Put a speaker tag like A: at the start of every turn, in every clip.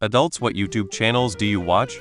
A: Adults, what YouTube channels do you watch?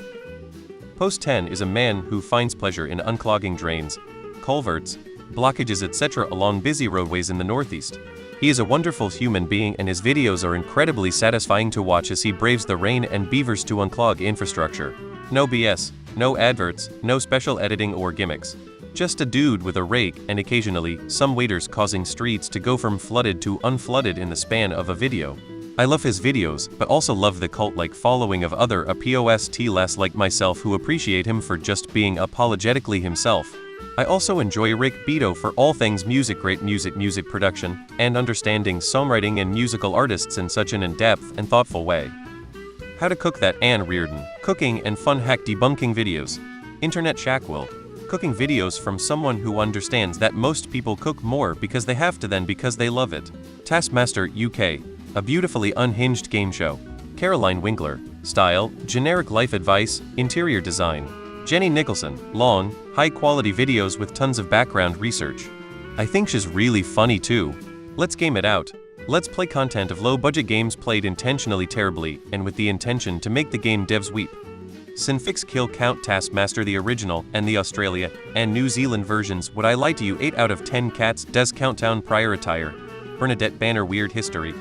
A: Post 10 is a man who finds pleasure in unclogging drains, culverts, blockages etc. along busy roadways in the Northeast. He is a wonderful human being and his videos are incredibly satisfying to watch as he braves the rain and beavers to unclog infrastructure. No BS, no adverts, no special editing or gimmicks. Just a dude with a rake and occasionally some waiters causing streets to go from flooded to unflooded in the span of a video. I love his videos, but also love the cult-like following of other APOST-less like myself who appreciate him for just being apologetically himself. I also enjoy Rick Beato for all things music, great music production, and understanding songwriting and musical artists in such an in-depth and thoughtful way. How to cook that Ann Reardon, cooking and fun hack debunking videos. Internet Shackwell, cooking videos from someone who understands that most people cook more because they have to than because they love it. Taskmaster UK, a beautifully unhinged game show. Caroline Winkler, style, generic life advice, interior design. Jenny Nicholson, long, high-quality videos with tons of background research. I think she's really funny too. Let's game it out. Let's play content of low-budget games played intentionally terribly and with the intention to make the game devs weep. Sinfix Kill Count Taskmaster, the original and the Australia and New Zealand versions. Would I lie to you? 8 out of 10 cats. Does Countdown Prior Attire. Bernadette Banner Weird History.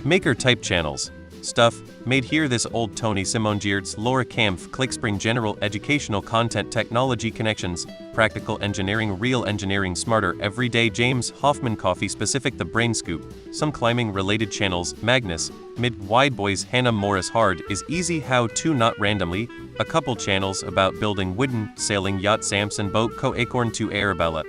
A: Maker type channels. Stuff made here. This old Tony Simone Geertz, Laura Kampf, Clickspring. General educational content, technology connections, practical engineering, real engineering, smarter everyday. James Hoffman Coffee Specific, The Brain Scoop, some climbing related channels, Magnus, Mid Wide Boys, Hannah Morris, Hard is Easy, How to Not Randomly, a couple channels about building wooden, sailing yacht, Samson Boat Co, Acorn to Arabella.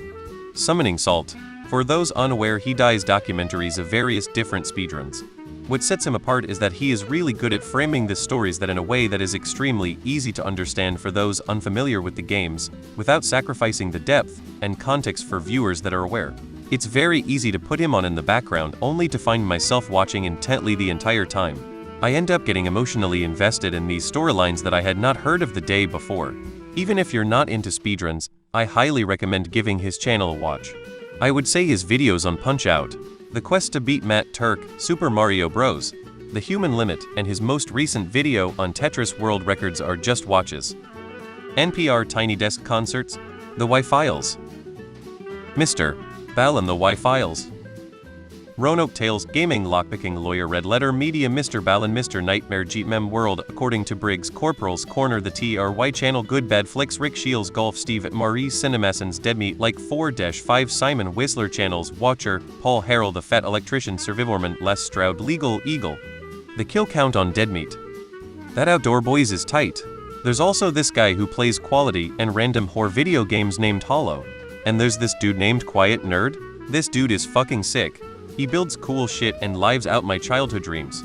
A: Summoning Salt, for those unaware, he dies documentaries of various different speedruns. What sets him apart is that he is really good at framing the stories that in a way that is extremely easy to understand for those unfamiliar with the games, without sacrificing the depth and context for viewers that are aware. It's very easy to put him on in the background only to find myself watching intently the entire time. I end up getting emotionally invested in these storylines that I had not heard of the day before. Even if you're not into speedruns, I highly recommend giving his channel a watch. I would say his videos on Punch-Out!, The Quest to Beat Matt Turk, Super Mario Bros., The Human Limit, and his most recent video on Tetris World Records are just watches. NPR Tiny Desk Concerts, The Wi-Files. Mr. Bal and the Wi-Files. Roanoke Tales, Gaming, Lockpicking, Lawyer, Red Letter Media, Mr. Bal and Mr. Nightmare, GMM World, According to Briggs, Corporal's Corner, The TRY Channel, Good Bad Flicks, Rick Shields, Golf, Steve at Maurice, Cinemasons, Dead Meat, Like 4-5, Simon Whistler Channels, Watcher, Paul Harrell, The Fat Electrician, Survivorman, Les Stroud, Legal Eagle. The kill count on Dead Meat. That Outdoor Boys is tight. There's also this guy who plays quality and random horror video games named Hollow. And there's this dude named Quiet Nerd. This dude is fucking sick. He builds cool shit and lives out my childhood dreams.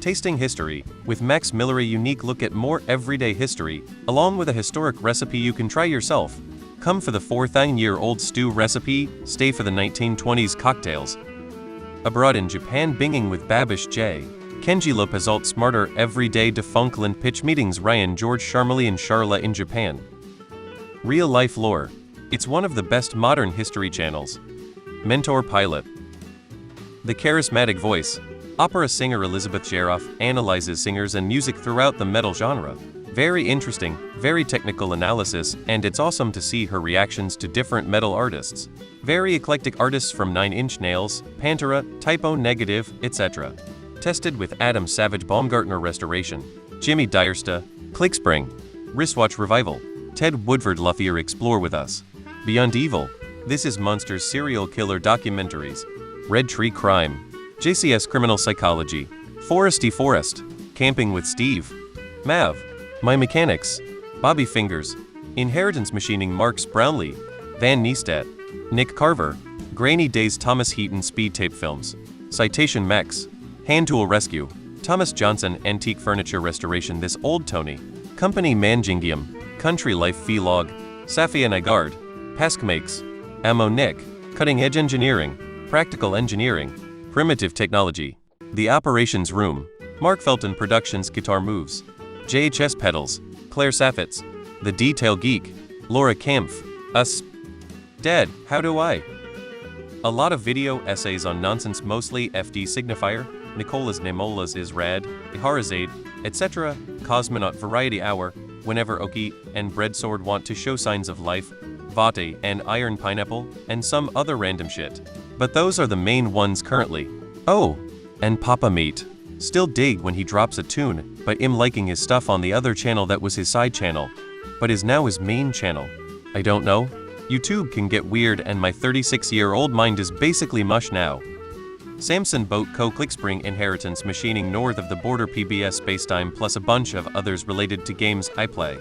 A: Tasting History, with Max Miller, a unique look at more everyday history, along with a historic recipe you can try yourself. Come for the 4,000-year-old stew recipe, stay for the 1920s cocktails. Abroad in Japan, Binging with Babish J. Kenji Lopez, Alt Smarter Everyday, Defunctland Pitch Meetings, Ryan George, Charmely and Charla in Japan. Real Life Lore. It's one of the best modern history channels. Mentor Pilot. The Charismatic Voice. Opera singer Elizabeth Jeroff analyzes singers and music throughout the metal genre. Very interesting, very technical analysis, and it's awesome to see her reactions to different metal artists. Very eclectic artists from Nine Inch Nails, Pantera, Typo Negative, etc. Tested with Adam Savage, Baumgartner Restoration, Jimmy Diersta, Clickspring, Wristwatch Revival, Ted Woodford, Luthier, Explore with Us. Beyond Evil. This is Monsters, Serial Killer Documentaries. Red Tree Crime. JCS Criminal Psychology. Foresty Forest. Camping with Steve. Mav. My Mechanics. Bobby Fingers. Inheritance Machining, Marks Brownlee. Van Niestat. Nick Carver. Grainy Days, Thomas Heaton, Speed Tape Films. Citation Max. Hand Tool Rescue. Thomas Johnson, Antique Furniture Restoration, This Old Tony. Company Mangingium. Country Life Vlog. Safia Nygard. Paskmakes. Ammo Nick. Cutting Edge Engineering. Practical Engineering. Primitive Technology. The Operations Room. Mark Felton Productions, Guitar Moves. JHS Pedals. Claire Saffitz. The Detail Geek. Laura Kampf. Us. Dad, How Do I? A lot of video essays on nonsense, mostly FD Signifier. Nicola's Nemolas is Rad, Harazade, etc. Cosmonaut Variety Hour, whenever Oki and Breadsword want to show signs of life, Vate and Iron Pineapple, and some other random shit. But those are the main ones currently. Oh, and Papa Meat. Still dig when he drops a tune, but I'm liking his stuff on the other channel that was his side channel, but is now his main channel. I don't know. YouTube can get weird and my 36-year-old mind is basically mush now. Samson Boat Co. Clickspring Inheritance Machining north of the border PBS Spacetime plus a bunch of others related to games I play.